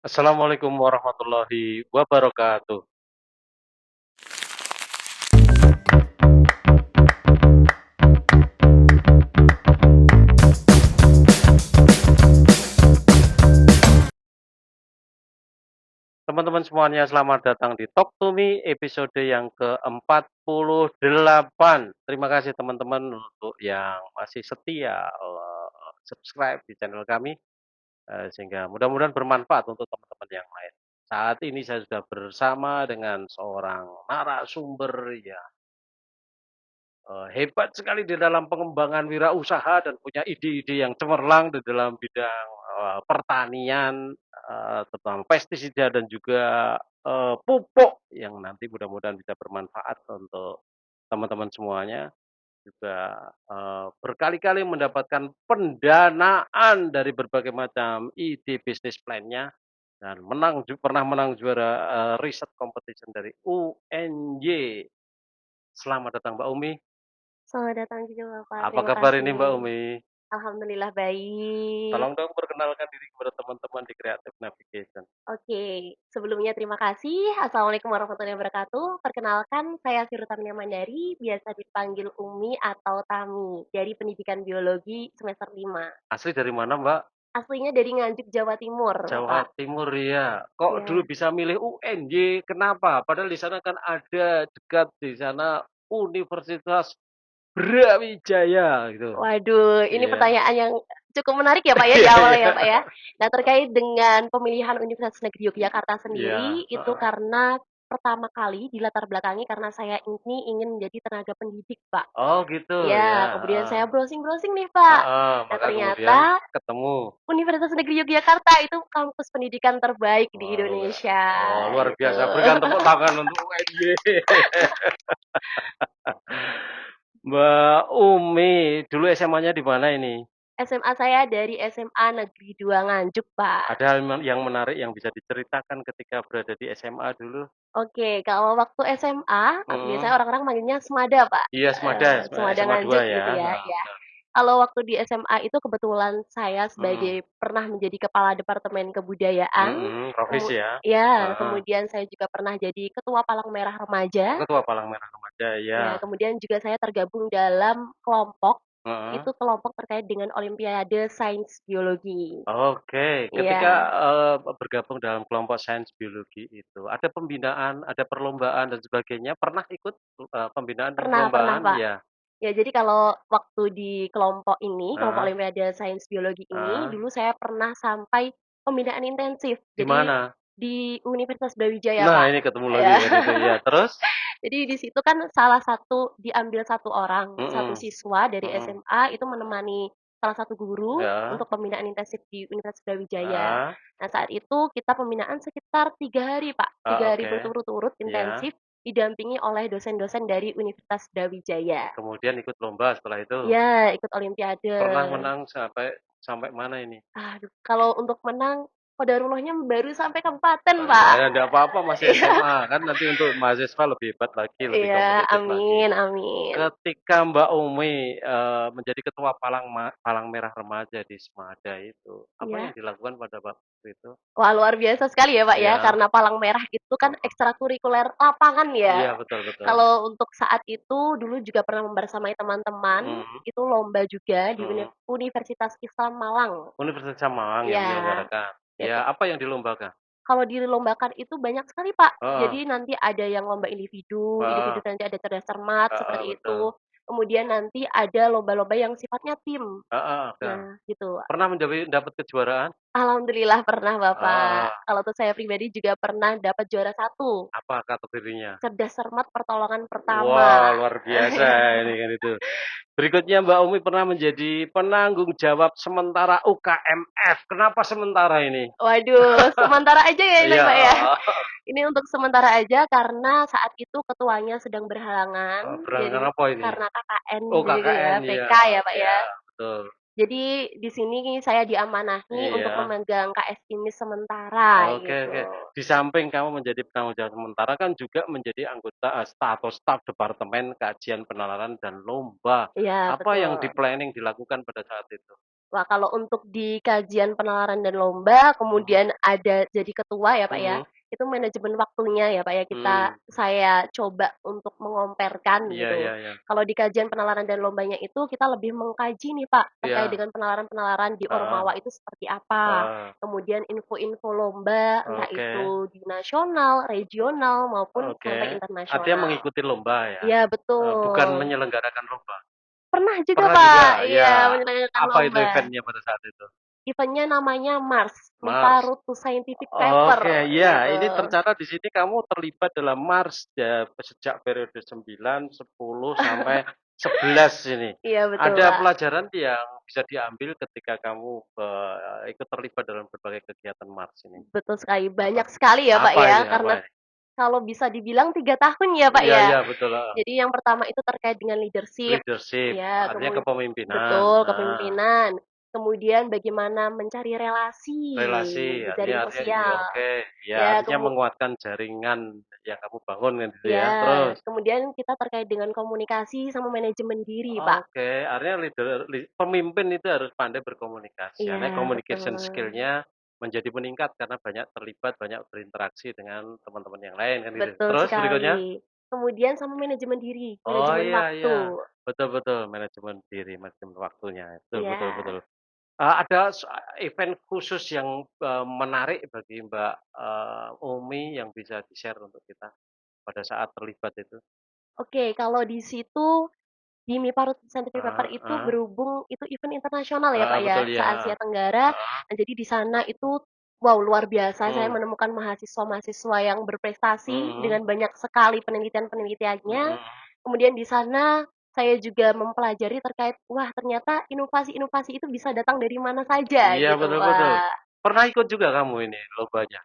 Assalamualaikum warahmatullahi wabarakatuh. Teman-teman semuanya selamat datang di Talk to Me episode yang ke-48. Terima kasih teman-teman untuk yang masih setia subscribe di channel kami sehingga mudah-mudahan bermanfaat untuk teman-teman yang lain. Saat ini saya sudah bersama dengan seorang narasumber ya hebat sekali di dalam pengembangan wirausaha dan punya ide-ide yang cemerlang di dalam bidang pertanian, terutama pestisida dan juga pupuk yang nanti mudah-mudahan bisa bermanfaat untuk teman-teman semuanya. Juga berkali-kali mendapatkan pendanaan dari berbagai macam ide bisnis plan-nya dan pernah menang juara riset competition dari UNY. Selamat datang Mbak Umi. Selamat datang juga Bapak, Apa terima kabar ini Mbak kasih. Umi? Alhamdulillah baik. Tolong dong perkenalkan diri kepada teman-teman di Creative Navigation. Oke, sebelumnya terima kasih. Assalamualaikum warahmatullahi wabarakatuh. Perkenalkan, saya Firutami Mandari, biasa dipanggil Umi atau Tami, dari Pendidikan Biologi semester 5. Asli dari mana Mbak? Aslinya dari Nganjuk, Jawa Timur, Jawa Bapak. Timur ya. Kok dulu Ya, bisa milih UNY? Kenapa? Padahal di sana kan ada dekat di sana Universitas Brawijaya gitu. waduh, ini Iya. pertanyaan yang cukup menarik ya Pak ya, di awal ya Pak ya. Nah, terkait dengan pemilihan Universitas Negeri Yogyakarta Iya. sendiri, itu karena pertama kali dilatar belakangi karena saya ini ingin menjadi tenaga pendidik, Pak. Oh gitu ya. Ya, kemudian saya browsing-browsing nih, Pak. Nah, Maka kemudian ternyata ketemu. Universitas Negeri Yogyakarta itu kampus pendidikan terbaik di Wah, Indonesia, luar gitu. biasa. Berikan tepuk tangan untuk UNY. Mbak Umi, dulu SMA-nya di mana ini? SMA saya dari SMA Negeri 2 Nganjuk, Pak. Ada hal yang menarik yang bisa diceritakan ketika berada di SMA dulu? Oke, kalau waktu SMA, Mhm. biasanya orang-orang manggilnya Semada, Pak. Iya, Semada, Semada SMA 2 Nganjuk ya? gitu ya, Heeh, ya. betul. Kalau waktu di SMA itu kebetulan saya Mhm. sebagai pernah menjadi kepala departemen kebudayaan, Mhm, Profesi ya? ya, Heeh. kemudian saya juga pernah jadi ketua Palang Merah Oh, Remaja, Ketua Palang Merah Remaja, ya. ya, kemudian juga saya tergabung dalam kelompok, Heeh. itu kelompok terkait dengan Olimpiade Sains Biologi. Oke, ketika, Ya, bergabung dalam kelompok sains biologi itu, ada pembinaan, ada perlombaan dan sebagainya, pernah ikut, pembinaan dan pernah, perlombaan? Pak. Iya. Ya, jadi kalau waktu di kelompok ini, kelompok Heeh, Olimpiade Sains Biologi ini, heeh. dulu saya pernah sampai pembinaan intensif. Di Jadi mana? di Universitas Brawijaya, Nah, Pak. ini ketemu lagi Ya. kan itu, iya, terus? Jadi di situ kan salah satu diambil satu orang, satu Mhm, siswa dari mhm. SMA itu menemani salah satu guru Ya, untuk pembinaan intensif di Universitas Brawijaya. heeh. Nah, saat itu kita pembinaan sekitar 3 hari, Pak. Oh, 3 hari oke. berturut-turut Iya. intensif didampingi oleh dosen-dosen dari Universitas Brawijaya. Kemudian ikut lomba setelah itu. Ya, ikut olimpiade. Pernah menang sampai sampai mana ini? Aduh, kalau untuk menang, qadarullahnya baru sampai kabupaten, Oh, Pak. ya enggak apa-apa masih Iya, SMA, kan nanti untuk mahasiswa lebih hebat lagi, lebih iya, kompetitif lagi. amin, amin. Ketika Mbak Umi, menjadi ketua Palang Merah Remaja di Semada itu, apa yang Ya. dilakukan pada waktu itu? Wah, luar biasa sekali ya, Pak, ya, Ya, karena palang merah itu kan heeh. ekstrakurikuler lapangan Iya, ya. betul betul. Kalau untuk saat itu dulu juga pernah membersamai teman-teman, Mhm, itu lomba juga di mhm. Universitas Islam Malang. Universitas Malang yang Ya, menyelenggarakan. ya Ya, apa yang dilombakan? kalau dilombakan itu banyak sekali, Pak. Heeh, Jadi nanti ada yang lomba individu, heeh, individu nanti ada cerdas cermat heeh, seperti betul. itu. Kemudian nanti ada lomba-lomba yang sifatnya tim. Heeh, oke. Nah, gitu. Pernah dapat kejuaraan? Alhamdulillah pernah, Bapak. Heeh, Kalau untuk saya pribadi juga pernah dapat juara satu, apa kategorinya? cerdas cermat pertolongan Wah, pertama. luar biasa ini kan itu. Berikutnya Mbak Umi pernah menjadi penanggung jawab sementara UKMF. Kenapa sementara ini? Waduh, sementara aja ya ini, Iya, Pak, ya. heeh. Ini untuk sementara aja karena saat itu ketuanya sedang berhalangan, Berangkat jadi apa ini? karena KKN Oh, gitu KKN, ya, iya, PK ya, Pak, iya, ya. betul. Jadi di sini saya diamanahi untuk Iya. memegang KS ini sementara Oke oke. gitu. Di samping kamu menjadi penanggung jawab sementara kan juga menjadi anggota atau staf Departemen Kajian Penalaran dan Lomba. Iya, Apa yang betul. di-planning dilakukan pada saat itu? Wah, kalau untuk di kajian penalaran dan lomba, Mhm, kemudian ada jadi ketua ya Pak ya, mhm, itu manajemen waktunya ya Pak ya, mhm. saya coba untuk mengomparkan Iya iya gitu. iya. Kalau di kajian penalaran dan lombanya itu kita lebih mengkaji nih Pak, terkait Iya, dengan penalaran-penalaran di heeh, Ormawa itu seperti apa, heeh. kemudian info-info lomba, entah Oke itu di nasional, regional, maupun oke. sampai Artinya internasional. mengikuti lomba ya? Iya Bukan betul. menyelenggarakan lomba? Pernah juga Pernah juga? Pak, iya Ya. menyelenggarakan Apa itu lomba. event-nya pada saat itu? Event-nya namanya MARS, MIPA Mars. Road to Scientific Paper, Oke, ya, gitu. ini tercatat di sini kamu terlibat dalam Mars ya, sejak periode 9, 10 sampai 11 ini. Iya betul, Ada Pak. pelajaran yang bisa diambil ketika kamu ikut terlibat dalam berbagai kegiatan Mars ini. Betul sekali, Apa? banyak sekali ya, Pak, Apa ya, ini? Apa karena ini? kalau bisa dibilang 3 tahun ya, Pak, Iya, ya. iya, betul. Jadi yang pertama itu terkait dengan leadership, Leadership, ya, artinya kepemimpinan. betul, Nah, kepemimpinan. Kemudian bagaimana mencari relasi relasi, di jaring artinya iya, sosial. oke. Ya, Ya, artinya menguatkan jaringan yang kamu bangun kan gitu ya. ya, Terus, kemudian kita terkait dengan komunikasi sama manajemen diri, Pak. oke, artinya pemimpin itu harus pandai berkomunikasi. Iya, Artinya betul. communication skill-nya menjadi meningkat karena banyak terlibat, banyak berinteraksi dengan teman-teman yang lain kan gitu. Betul Terus berikutnya? sekali. Kemudian sama manajemen diri, Oh manajemen iya iya, waktu. betul betul, manajemen diri, manajemen waktunya. Betul betul Iya. betul. Ada event khusus yang menarik bagi Mbak Umi yang bisa di-share untuk kita pada saat terlibat itu? Oke, kalau di situ di MIPA Road Scientific Paper Heeh, itu heeh. berhubung itu event internasional ya, Pak, ya, Betul ya, se-Asia Tenggara. heeh. Nah, jadi di sana itu wow, luar biasa saya Mhm, menemukan mahasiswa-mahasiswa yang berprestasi mhm, dengan banyak sekali penelitian-penelitiannya. mhm. Kemudian di sana saya juga mempelajari terkait, wah ternyata inovasi-inovasi itu bisa datang dari mana saja Iya, gitu, betul betul. Pak. Pernah ikut juga kamu ini lombanya?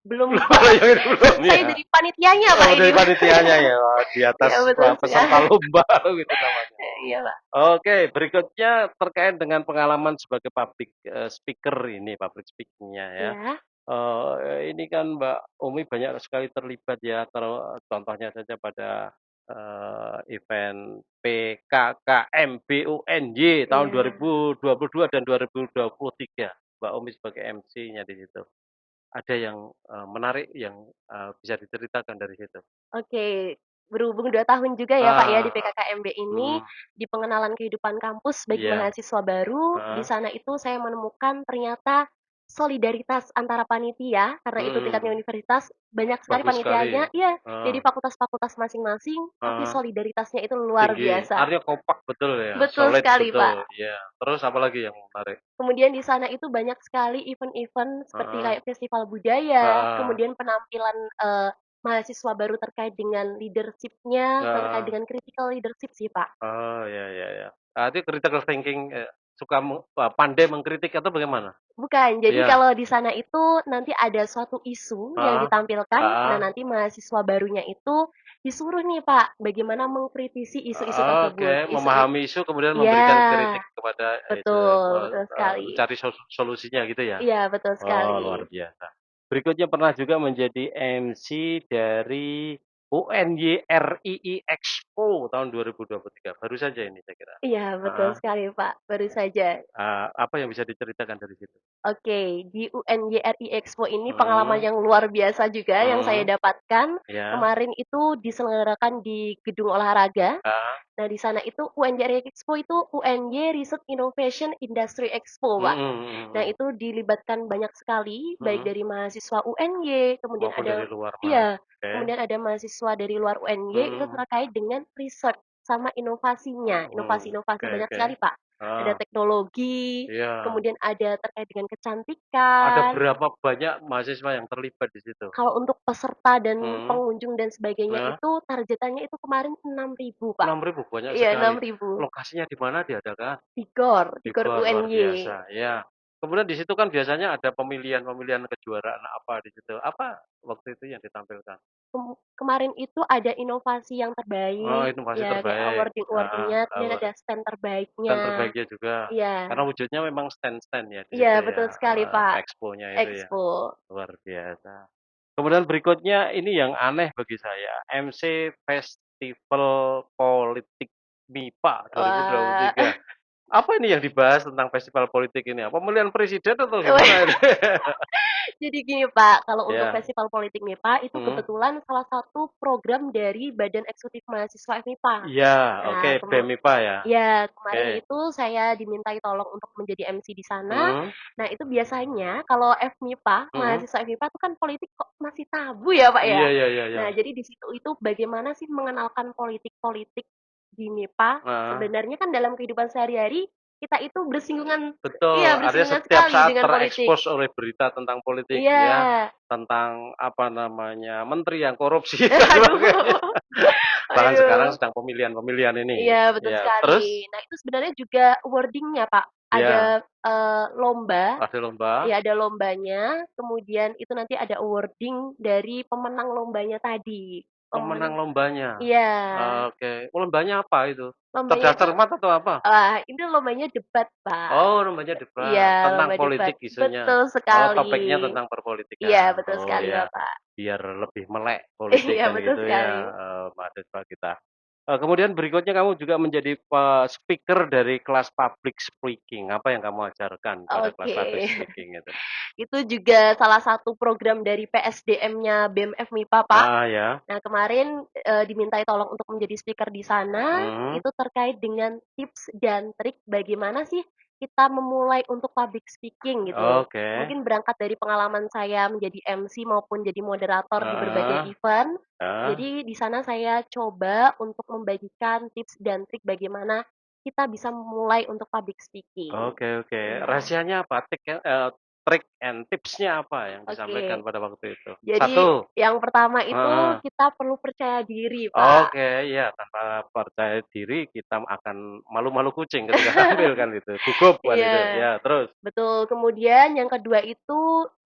Belum, Kalau Pak. yang ini belum Saya ya? jadi panitianya, Pak, Oh, ini, dari Pak. panitianya ya? Wah, di atas Iya, betul peserta sekali. lomba gitu namanya. Iya, Pak. Oke, berikutnya terkait dengan pengalaman sebagai public speaker ini, public speaking-nya ya. Iya. Ini kan Mbak Umi banyak sekali terlibat ya, contohnya saja pada event PKKM BUNY tahun Iya. 2022 dan 2023. Mbak Umi sebagai MC-nya di situ. Ada yang menarik yang bisa diceritakan dari situ? Oke, berhubung 2 tahun juga ya, Pak, ya, di Ah, PKKMB ini, mhm, di pengenalan kehidupan kampus bagi iya, mahasiswa baru, di heeh, sana itu saya menemukan ternyata solidaritas antara panitia, karena itu tingkatnya mhm, universitas, banyak sekali bagus sekali, panitianya iya, heeh, dari fakultas-fakultas masing-masing, tapi heeh, solidaritasnya itu luar tinggi, biasa. artinya kompak betul ya, Betul solid sekali, betul, Pak. iya. Terus apa lagi yang menarik? Kemudian di sana itu banyak sekali event-event seperti Heeh, kayak festival budaya, heeh, kemudian penampilan, mahasiswa baru terkait dengan leadership-nya, terkait heeh, dengan critical leadership sih, Pak. oh, ya ya ya. Berarti critical thinking, suka pandai mengkritik atau bagaimana? Bukan, jadi Iya, kalau di sana itu nanti ada suatu isu yang heeh, ditampilkan, nah heeh, nanti mahasiswa barunya itu disuruh nih, Pak, bagaimana mengkritisi isu-isu oke, tersebut. memahami isu kemudian memberikan Iya, kritik kepada itu, betul sekali. mencari solusinya gitu ya? Iya, betul sekali. Oh, luar biasa. Berikutnya pernah juga menjadi MC dari UNY RII Expo tahun 2023. Baru saja ini saya kira. Iya, betul Heeh. sekali, Pak, baru saja. Apa yang bisa diceritakan dari situ? Oke, di UNYRI Expo ini pengalaman Mhm, yang luar biasa juga yang saya mhm, dapatkan. ya, Kemarin itu diselenggarakan di gedung olahraga. heeh, Nah, di sana itu UNYRI Expo itu UNY Research Innovation Industry Expo, mhm Pak. mhm Nah, mhm, itu dilibatkan banyak sekali, baik mhm, dari mahasiswa UNY, kemudian maupun dari ada luar Mas. iya, Oke, kemudian ada mahasiswa dari luar UNY itu mhm, terkait dengan research sama inovasinya, inovasi-inovasi oke banyak oke. sekali, Pak. Ada Ah, teknologi, iya. kemudian ada terkait dengan Ada kecantikan. berapa banyak mahasiswa yang terlibat di situ? Kalau untuk peserta dan Mhm, pengunjung dan sebagainya ya. itu targetannya itu kemarin 6.000 Pak. 6.000 banyak Iya, sekali. 6.000. Lokasinya di mana diadakan? Di GOR, di Di GOR GOR, luar UNY. biasa, ya. Kemudian di situ kan biasanya ada pemilihan-pemilihan kejuaraan apa di situ. Apa waktu itu yang ditampilkan? Kemarin itu ada inovasi yang Oh, terbaik, inovasi ya kayak terbaik, heeh, awarding-awarding-nya, kemudian ada stand stand terbaiknya. terbaiknya juga. Karena Iya, wujudnya memang stand-stand ya di iya situ betul ya, sekali Pak, expo-nya itu ya, Expo. luar biasa. Kemudian berikutnya ini yang aneh bagi saya, MC Festival Politik MIPA Wah, 2023. Apa ini yang dibahas tentang festival politik ini? Pemilihan presiden atau gimana ini? Jadi gini Pak, kalau untuk Ya, Festival Politik MIPA itu mhm. kebetulan salah satu program dari Badan Eksekutif Mahasiswa FMIPA. Iya, oke, Nah, BEM-IPA ya? ya, Oke, kemarin itu saya dimintai tolong untuk menjadi MC di sana. mhm, Nah, itu biasanya kalau FMIPA, mhm. mahasiswa FMIPA itu kan politik kok masih tabu ya, Pak ya. Iya iya iya iya. Nah, jadi di situ itu bagaimana sih mengenalkan politik-politik di MIPA? Heeh. Sebenarnya kan dalam kehidupan sehari-hari kita itu bersinggungan, Betul, iya artinya bersinggungan setiap sekali saat dengan politik. terekspos oleh berita tentang politik Iya. ya, tentang apa namanya, menteri yang korupsi dan sebagainya. Aduh. Bahkan sekarang Aduh. sedang pemilihan-pemilihan ini Iya, gitu. betul Ya, terus? sekali. Nah, itu sebenarnya juga wording-nya, Pak. Ya, Ada, lomba, ada lomba, ya ada lombanya, kemudian itu nanti ada awarding dari pemenang lombanya tadi. pemenang lombanya. Iya, Oke, lombanya apa itu? lombanya Cerdas itu, cermat atau apa? ini lombanya debat, Pak. Oh, lombanya debat, Iya, tentang lomba debat. politik isunya. Betul Oh, sekali. topiknya tentang Iya, perpolitikan. betul Oh sekali, ya, Bapak. biar lebih melek politik Iya, kan betul gitu ya, sekali. mahasiswa kita. Kemudian berikutnya kamu juga menjadi speaker dari kelas public speaking. Apa yang kamu ajarkan pada kelas Oke. public speaking itu? Itu juga salah satu program dari PSDM-nya BEM FMIPA, Pak. Ah ya, Nah, kemarin, dimintai tolong untuk menjadi speaker di sana, mhm, itu terkait dengan tips dan trik bagaimana sih kita memulai untuk public speaking gitu. oke, Mungkin berangkat dari pengalaman saya menjadi MC maupun jadi moderator di berbagai heeh, event. heeh, Jadi di sana saya coba untuk membagikan tips dan trik bagaimana kita bisa memulai untuk public speaking. oke oke. Iya, Rahasianya apa? Trik and tipsnya apa yang disampaikan oke. pada waktu itu? Jadi Satu, yang pertama itu heeh. kita perlu percaya diri, Pak. Oke, iya, tanpa percaya diri kita akan malu-malu kucing ketika tampil kan itu, gugup kan itu. Iya, Ya, terus? betul. Kemudian yang kedua itu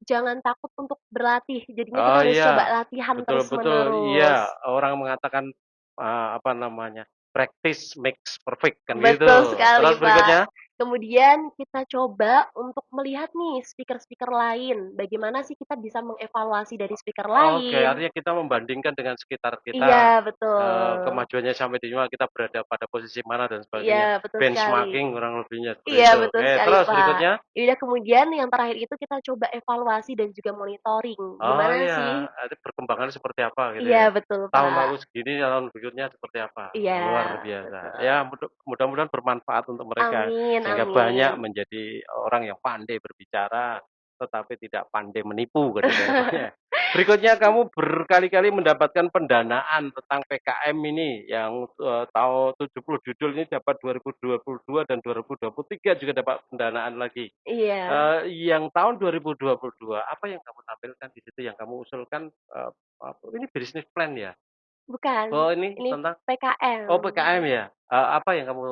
jangan takut untuk berlatih. Jadinya Oh kita harus coba iya, latihan betul betul, iya, terus-menerus. orang mengatakan, apa namanya, practice makes perfect kan Betul gitu. sekali, Terus Pak. berikutnya? Kemudian kita coba untuk melihat nih speaker-speaker lain. Bagaimana sih kita bisa mengevaluasi dari speaker Oke, lain? artinya kita membandingkan dengan sekitar Iya, kita, betul. kemajuannya sampai di mana, kita berada pada posisi mana dan Iya, sebagainya. betul sekali. Benchmarking kurang lebihnya seperti Iya, itu. betul Oke, sekali, terus Pak. berikutnya? Ya udah kemudian yang terakhir itu kita coba evaluasi dan juga monitoring. Oh Gimana iya, sih? nanti perkembangannya seperti apa gitu Iya, ya. betul, Tahun Pak. lalu segini, tahun berikutnya seperti apa. Iya, Luar biasa. Ya, betul. mudah-mudahan bermanfaat untuk mereka Amin, sehingga banyak amin. menjadi orang yang pandai berbicara tetapi tidak pandai menipu kan itu harapannya. Berikutnya kamu berkali-kali mendapatkan pendanaan tentang PKM ini yang tahun 70 judul ini dapat 2022 dan 2023 juga dapat pendanaan lagi. Iya, Yang tahun 2022, apa yang kamu tampilkan di situ, yang kamu usulkan, ini bisnis plan ya? bukan. Oh ini Ini tentang PKM. PKM ya? Apa yang kamu,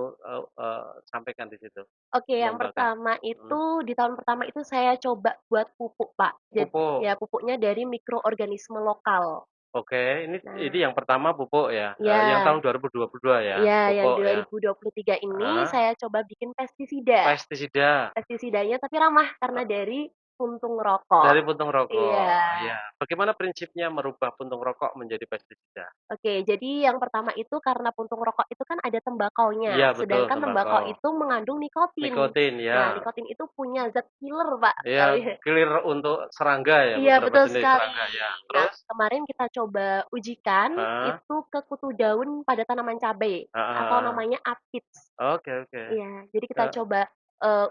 sampaikan di situ, Oke, yang lombakan? pertama Mhm, itu di tahun pertama itu saya coba buat pupuk, Pak. Jadi pupuk, ya pupuknya dari mikroorganisme lokal. oke, ini Nah, yang pertama pupuk ya, yang ya, tahun 2022 ya, ya yang pupuk ya? 2023 ini Heeh, saya coba bikin pestisida. pestisida. Pestisidanya tapi ramah karena dari puntung rokok. Dari puntung rokok, Iya. ya. Bagaimana prinsipnya merubah puntung rokok menjadi pestisida? Oke, jadi yang pertama itu karena puntung rokok itu kan ada Iya tembakaunya, betul, sedangkan tembakau. tembakau itu mengandung nikotin. Nikotin, ya. Nah, nikotin itu punya zat killer, Pak. Ya, clear untuk serangga ya, Iya, beberapa betul jenis sekali. serangga ya. Nah, Terus? kemarin kita coba ujikan Heeh, itu ke kutu daun pada tanaman cabai heeh atau heeh. namanya aphids. Oke oke. Iya, jadi kita Eee coba,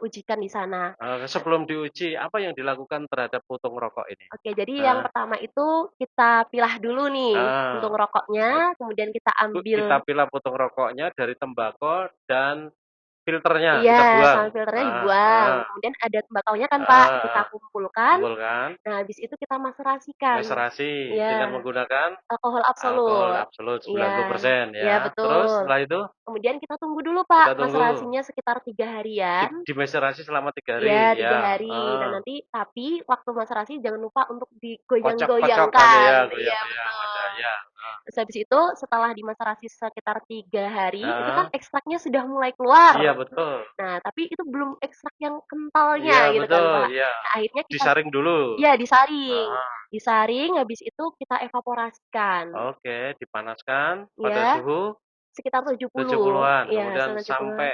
ujikan di sana. sebelum diuji, apa yang dilakukan terhadap puntung rokok ini? Oke, jadi yang Heeh, pertama itu kita pilah dulu nih heeh. puntung rokoknya, kemudian kita Kita ambil, pilah puntung rokoknya dari tembakau dan filternya iya, kita buang. sama filternya Heeh dibuang. heeh, Kemudian ada tembakaunya kan, Pak, heeh kita heeh. kumpulkan. Kumpulkan, Nah, habis itu kita maserasikan. macerasi dengan Iya, menggunakan alkohol alkohol absolut. absolut Iya, 90% iya ya. Terus betul. setelah itu Kemudian kita tunggu dulu, kita Pak, tunggu. maserasinya sekitar 3 harian. Dimeserasi selama 3 Iya, hari, 3 ya, hari. Nah, nanti tapi waktu maserasi jangan lupa untuk kocok-kocok kan ya, digoyang-goyangkan. Iya, goyang-goyang ada betul. ya, Terus habis itu setelah dimaserasi sekitar 3 hari, itu kan heeh, ekstraknya sudah mulai iya keluar. betul, Nah, tapi itu belum ekstrak yang iya kentalnya gitu kan, betul, Pak. iya, Nah, akhirnya kita, disaring dulu, ya disaring. heeh, Disaring, habis itu kita evaporasikan. oke, dipanaskan pada Ya, suhu? sekitar 70, 70-an, iya kemudian sekitar 70-an. sampai,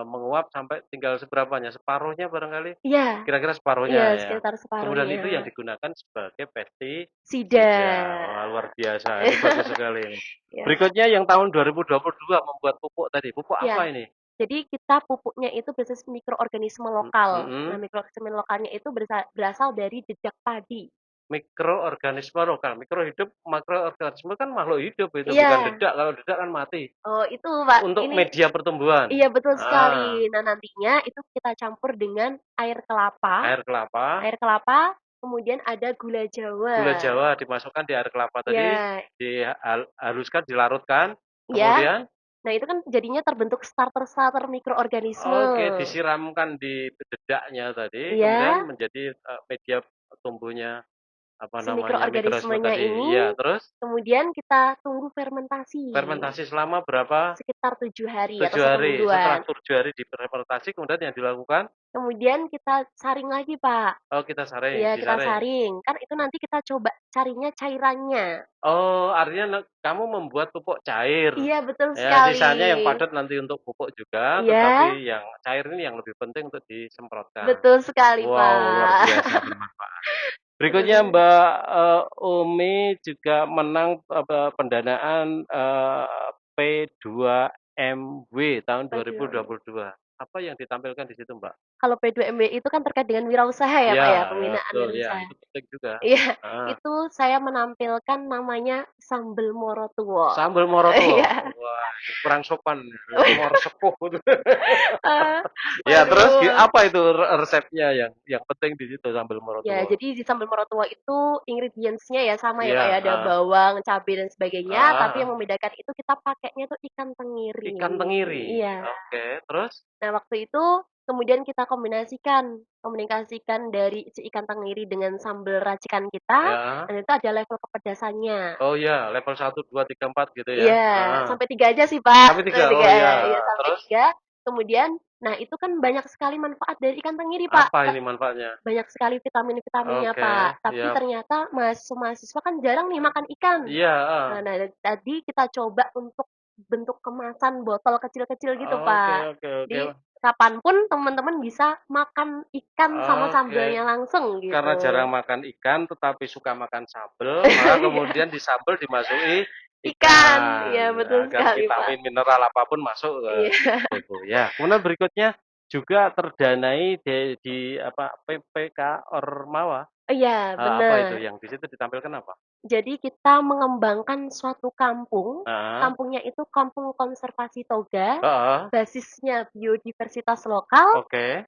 menguap sampai tinggal seberapanya, separuhnya barangkali? Iya Kira-kira separuhnya iya ya. sekitar Kemudian separuhnya. itu yang digunakan sebagai pestisida. Sida. Wah, luar biasa, ini bagus sekali ini. Ya. Berikutnya yang tahun 2022 membuat pupuk tadi, pupuk Iya, apa ini? jadi kita pupuknya itu berbasis mikroorganisme lokal. Nah, Mhm, mikroorganisme lokalnya itu berasal dari jejak padi. mikroorganisme lokal, mikro hidup, makroorganisme kan makhluk hidup itu, bukan Iya. dedak, kalau dedak kan mati. Oh, itu Pak, Untuk ini media pertumbuhan. iya betul Ah, sekali. Nah, nantinya itu kita campur dengan air kelapa, air kelapa, kemudian ada gula gula Jawa. Jawa dimasukkan di air kelapa tadi, Ya, dihaluskan, dilarutkan, ya. kemudian Nah, itu kan jadinya terbentuk starter-starter oke, mikroorganisme. disiramkan di dedaknya tadi, kemudian Ya, menjadi, media tumbuhnya, apa si namanya, mikroorganisme mikroorganismenya tadi. ini Iya, terus kemudian kita tunggu fermentasi fermentasi selama berapa? sekitar 7 hari atau 7 satu hari. Setelah mingguan. 7 hari difermentasi, kemudian yang dilakukan, Kemudian kita saring lagi, Pak. oh kita saring, Iya, kita disaring. saring. Kan itu nanti kita coba carinya cairannya. Oh, artinya kamu membuat pupuk cair. Iya, betul Ya, sekali. sisanya yang padat nanti untuk pupuk juga, Iya, tetapi yang cair ini yang lebih penting untuk disemprotkan. betul sekali, Wow, luar Pak. biasa bermanfaat. Berikutnya Betul. Mbak Umi juga menang pendanaan P2MW tahun Waduh. 2022. Apa yang ditampilkan di situ, Mbak? Kalau P2MW itu kan terkait dengan wirausaha ya, Pak Ya, ya, ya pembinaan betul ya, wirausaha. itu penting juga. Iya, Heeh. itu saya menampilkan namanya sambel morotuwo. Sambal Moroto. Iya. Wah, ini kurang sopan, mor sepuh itu. Ah, Ya, terus waduh. apa itu resepnya yang penting di situ sambal Ya, Moroto? jadi di sambal morotua itu ingredients-nya ya sama ya, Pak, Iya, ya, ada heeh. bawang, cabai dan sebagainya, tapi Heeh, yang membedakan itu kita pakainya tuh ikan tenggiri. ikan tenggiri. Iya. Oke, terus? Nah, waktu itu kemudian kita komunikasikan dari si ikan tenggiri dengan sambal racikan kita, Ya. dan itu ada level kepedasannya. Oh ya, level 1, 2, 3, 4 gitu ya? Iya, Heeh. sampai 3 aja sih, Pak, Sampai sampai 3. 3, Oh ya, iya sampai terus 3. Kemudian, nah itu kan banyak sekali manfaat dari ikan tenggiri, Pak. apa ini manfaatnya? Banyak sekali vitamin-vitaminnya, Oke, Pak. Tapi ya. ternyata mahasiswa-mahasiswa kan jarang nih makan ikan. Iya, heeh. Nah, tadi kita coba untuk bentuk kemasan botol kecil-kecil gitu, Oke, Pak. oke, oke. Jadi kapanpun teman-teman bisa makan ikan sama Oke. sambelnya langsung Karena jarang gitu. makan ikan tetapi suka makan sambel, maka Iya, kemudian di sambel dimasuki ikan. ikan, Iya, betul agar sekali, Pak. vitamin mineral apapun masuk ke Iya. tubuh. Ya, kemudian berikutnya juga terdanai di apa PPK Ormawa. Iya, Apa itu benar. yang di situ ditampilkan apa? Jadi kita mengembangkan suatu kampung, Heeh, kampungnya itu kampung konservasi toga, heeh, basisnya biodiversitas lokal, oke,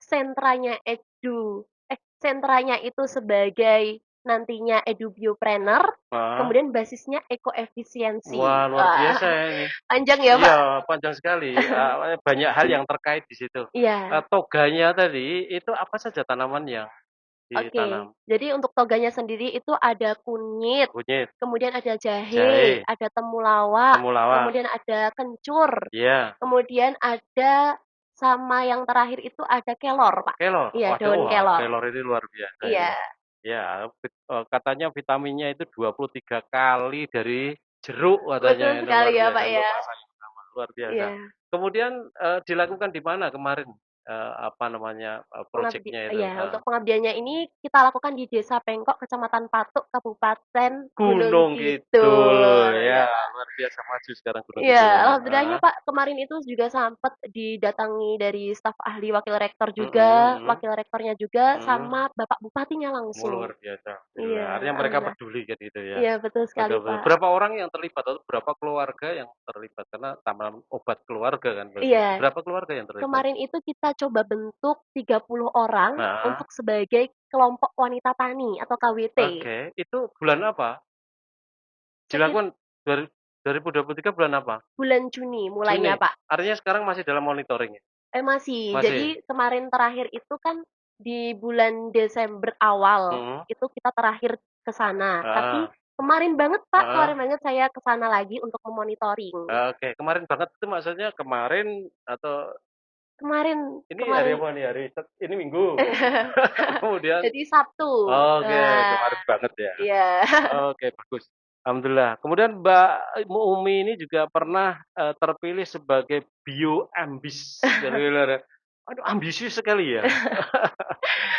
sentranya itu sebagai nantinya edubiopreneur, heeh. kemudian basisnya ekoefisiensi. Wah, luar Wah, biasa ini. panjang ya, Pak? Iya, panjang sekali, banyak hal yang terkait di situ. Iya. Toganya tadi, itu apa saja tanaman yang Oke, ditanam? jadi untuk toganya sendiri itu ada kunyit, Kunyit, kemudian ada jahe, jahe, ada temulawak, temulawak, kemudian ada kencur, iya, kemudian ada sama yang terakhir itu ada kelor, Pak. kelor. Iya, Waduh, daun wah, kelor. kelor ini luar biasa Iya, ini. Ya, katanya vitaminnya itu 23 kali dari jeruk katanya, betul itu sekali luar ya, biasa Pak untuk ya. masa yang sama, luar biasa. Iya. Kemudian, dilakukan di mana kemarin, apa namanya, projeknya itu? Untuk pengabdiannya ini kita lakukan di Desa Pengkok, Kecamatan Patuk, Kabupaten Gunung Gunung Kidul, Kidul. ya Ya, Pak. luar biasa maju sekarang Gunung Kidul Iya, ini, alhamdulillahnya Pak, kemarin itu juga sempat didatangi dari staf ahli wakil rektor mhm, juga, mhm, wakil rektornya juga, mhm. sama Bapak Bupatinya Oh, langsung. luar biasa, Iya, alhamdulillah. Artinya mereka alhamdulillah. peduli kan gitu ya. Iya, betul sekali, Betul, betul. Pak. Berapa orang yang terlibat atau berapa keluarga yang terlibat? Karena tanaman obat keluarga kan berarti. Iya, Berapa keluarga yang terlibat? kemarin itu kita coba bentuk 30 orang Nah, untuk sebagai kelompok wanita tani atau KWT. oke. Itu bulan apa? Sekit Dilakukan 2023 bulan apa? bulan Juni mulainya, Juni. Pak. Artinya sekarang masih dalam monitoring ya? Masih. Masih? Jadi kemarin terakhir itu kan di bulan Desember awal, Mhm. itu kita terakhir ke sana. Tapi Heeh, kemarin banget, Pak, heeh. kemarin banget saya ke sana lagi untuk memonitoring. Oke, kemarin banget itu maksudnya kemarin atau Kemarin ini hari kemarin apa nih? Ini Minggu. Kemudian jadi Sabtu. oke, Nah, kemarin banget ya. iya. Oke, bagus. Alhamdulillah. Kemudian Mbak Umi ini juga pernah, terpilih sebagai bioambis. Aduh ambisius sekali ya.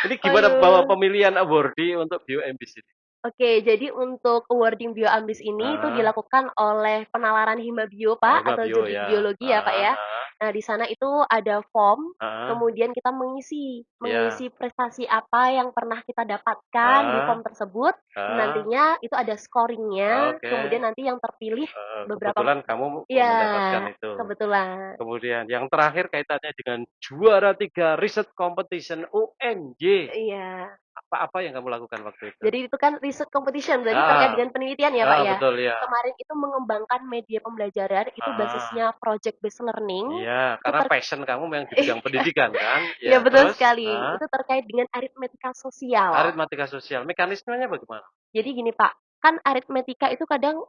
Ini gimana bawa Waduh. pemilihan awardee untuk bioambis ini? Oke, jadi untuk awarding bioambis ini itu Heeh. dilakukan oleh penalaran Hima Bio, Oh, Pak, Hima atau Bio juri ya. biologi ya, Pak, Heeh ya. heeh. Nah, di sana itu ada form, Heeh. kemudian kita mengisi Iya. mengisi prestasi apa yang pernah kita dapatkan di Heeh. form tersebut. Heeh. Nantinya itu ada scoring-nya, Oke. kemudian nanti yang terpilih beberapa Kebetulan kamu mendapatkan iya, itu. kebetulan. Kemudian yang terakhir kaitannya dengan juara 3 riset competition UNJ. Iya. Apa-apa yang kamu lakukan waktu itu? Jadi itu kan research competition, berarti terkait Ah, dengan penelitian ya, Pak, ya? betul ya. Kemarin itu mengembangkan media pembelajaran, itu Heeh. basisnya project based learning, Iya, itu karena passion kamu memang di bidang pendidikan kan? iya, Ya, betul terus? sekali. Heeh. Itu terkait dengan aritmetika sosial. Aritmatika sosial, mekanismenya bagaimana? Jadi gini, Pak, kan aritmetika itu kadang,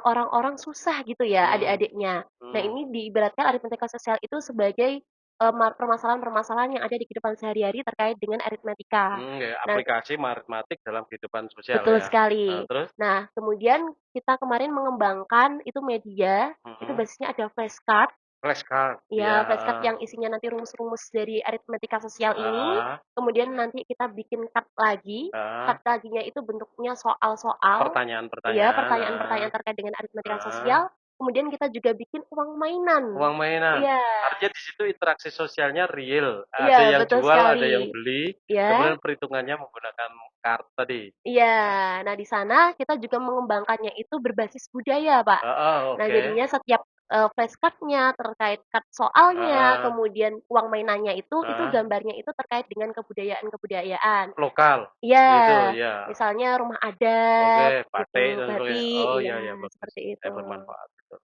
orang-orang susah gitu ya Hmm, adik-adiknya. Nah, hmm. ini diibaratkan aritmetika sosial itu sebagai, permasalahan-permasalahan yang ada di kehidupan sehari-hari terkait dengan aritmetika. Ya, Nah, aplikasi matematik dalam kehidupan sosial betul ya. sekali. Terus? Nah, kemudian kita kemarin mengembangkan itu media, itu Mhm. basisnya ada flashcard, Flashcard, iya, ya flashcard heeh. yang isinya nanti rumus-rumus dari aritmetika sosial ini, Heeh, kemudian nanti kita bikin heeh. card laginya itu bentuknya soal-soal, ya Pertanyaan-pertanyaan, heeh, pertanyaan-pertanyaan terkait dengan aritmetika heeh. sosial, kemudian kita juga bikin uang mainan. Uang mainan. Iya, Artinya di situ interaksi sosialnya real, iya ada yang betul jual, ada yang sekali. beli, Ya, kemudian perhitungannya menggunakan kartu tadi. iya. Nah, Nah, di sana kita juga mengembangkannya itu berbasis budaya, Pak. heeh, Nah, oke, jadinya setiap, flashcard-nya, terkait card soalnya, heeh, kemudian uang mainannya itu heeh. gambarnya itu terkait dengan kebudayaan-kebudayaan. Lokal, Iya, gitu ya. misalnya rumah Oke, adat batik gitu, dan sebagainya. batik, Oh, iya iya iya bagus, seperti itu. bermanfaat, betul.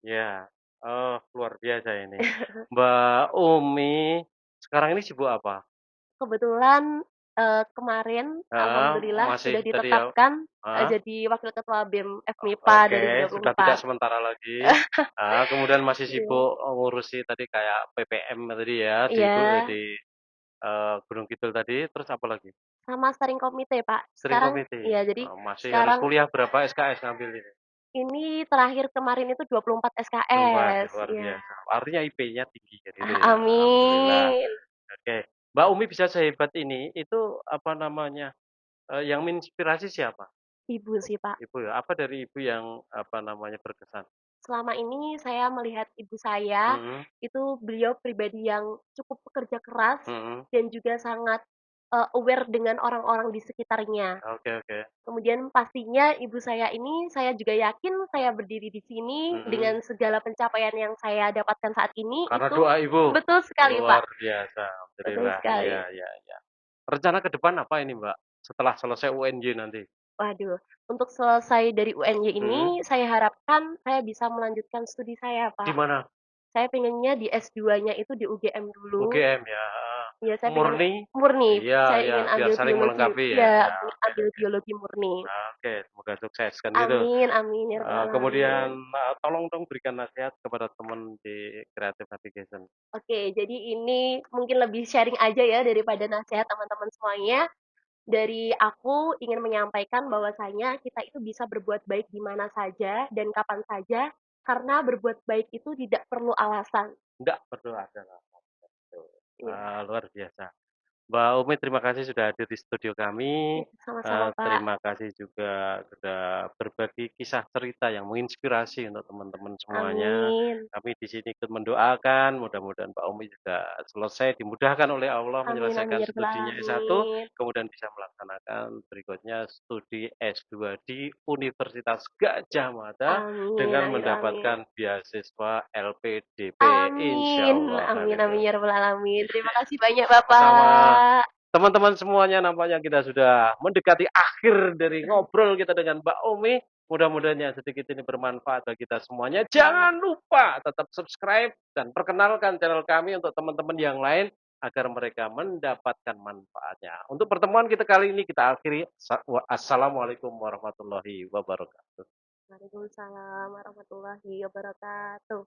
Ya, oh luar biasa ini. Mbak Umi, sekarang ini sibuk apa? Kebetulan, kemarin Heeh, alhamdulillah masih sudah tadi ya, ditetapkan, heeh, jadi wakil ketua BEM FMIPA oke, sudah tidak 2024. sementara lagi, kemudian masih Iya. sibuk ngurusi tadi kayak PPM tadi ya, Iya, di, Gunung Kidul tadi, terus apa lagi? sama steering komite, Pak. Steering Sekarang committee, iya, jadi masih harus sekarang kuliah berapa SKS ngambil ini? ini terakhir kemarin itu 24 Wah, SKS, luar iya. biasa, artinya IP-nya tinggi kan itu Ah, ya, alhamdulillah. amin. Oke, Mbak Umi bisa sehebat ini, itu apa namanya, yang menginspirasi siapa? Ibu sih, Pak. Ibu ya? Apa dari ibu yang, apa namanya, berkesan? Selama ini saya melihat ibu saya, Mhm, itu beliau pribadi yang cukup pekerja keras mhm, dan juga sangat, aware dengan orang-orang di sekitarnya. oke oke, Kemudian pastinya ibu saya ini, saya juga yakin saya berdiri di sini mhm, dengan segala pencapaian yang saya dapatkan saat ini, karena itu doa ibu? betul sekali, Luar Pak, biasa, betul alhamdulillah, iya sekali. iya iya. Rencana ke depan apa ini, Mbak, setelah selesai UNJ nanti? Waduh, untuk selesai dari UNY Mhm, ini, saya harapkan saya bisa melanjutkan studi saya, di Pak. mana? Saya pengennya di S2-nya itu di UGM dulu. UGM ya? Heeh. Iya, saya pengen Murni? murni, Iya saya iya, ingin biar ambil saling biologi, melengkapi ya? iya, Ya, oke ambil oke. biologi murni. Oke, semoga sukses, kan gitu. Amin amin ya rabbal Kemudian, alamin. tolong dong berikan nasihat kepada teman di Creative Navigation. Oke, jadi ini mungkin lebih sharing aja ya daripada nasihat teman-teman semuanya. Dari aku ingin menyampaikan bahwasanya kita itu bisa berbuat baik di mana saja dan kapan saja, karena berbuat baik itu tidak perlu alasan. Enggak, berdoa adalah itu. Iya, Luar biasa. Mbak Umi terima kasih sudah hadir di studio kami, iya, sama-sama Pak. terima kasih juga sudah berbagi kisah cerita yang menginspirasi untuk teman-teman semuanya. Amin. Kami di sini ikut mendoakan, mudah-mudahan Mbak Umi juga selesai dimudahkan oleh Allah Amin menyelesaikan ya rabbal studinya S1, alamin. kemudian bisa melaksanakan berikutnya studi S2 di Universitas Gadjah Mada Amin dengan amin amin. mendapatkan beasiswa LPDP, insya Amin, Allah kan amin itu. amin ya rabbal alamin. Terima kasih banyak Sama-sama. Bapak. Teman-teman semuanya nampaknya kita sudah mendekati akhir dari ngobrol kita dengan Mbak Umi. Mudah-mudahan yang sedikit ini bermanfaat bagi kita semuanya. Amin. Jangan lupa tetap subscribe dan perkenalkan channel kami untuk teman-teman yang lain agar mereka mendapatkan manfaatnya. Untuk pertemuan kita kali ini kita akhiri. Assalamualaikum warahmatullahi wabarakatuh. Waalaikumsalam warahmatullahi wabarakatuh.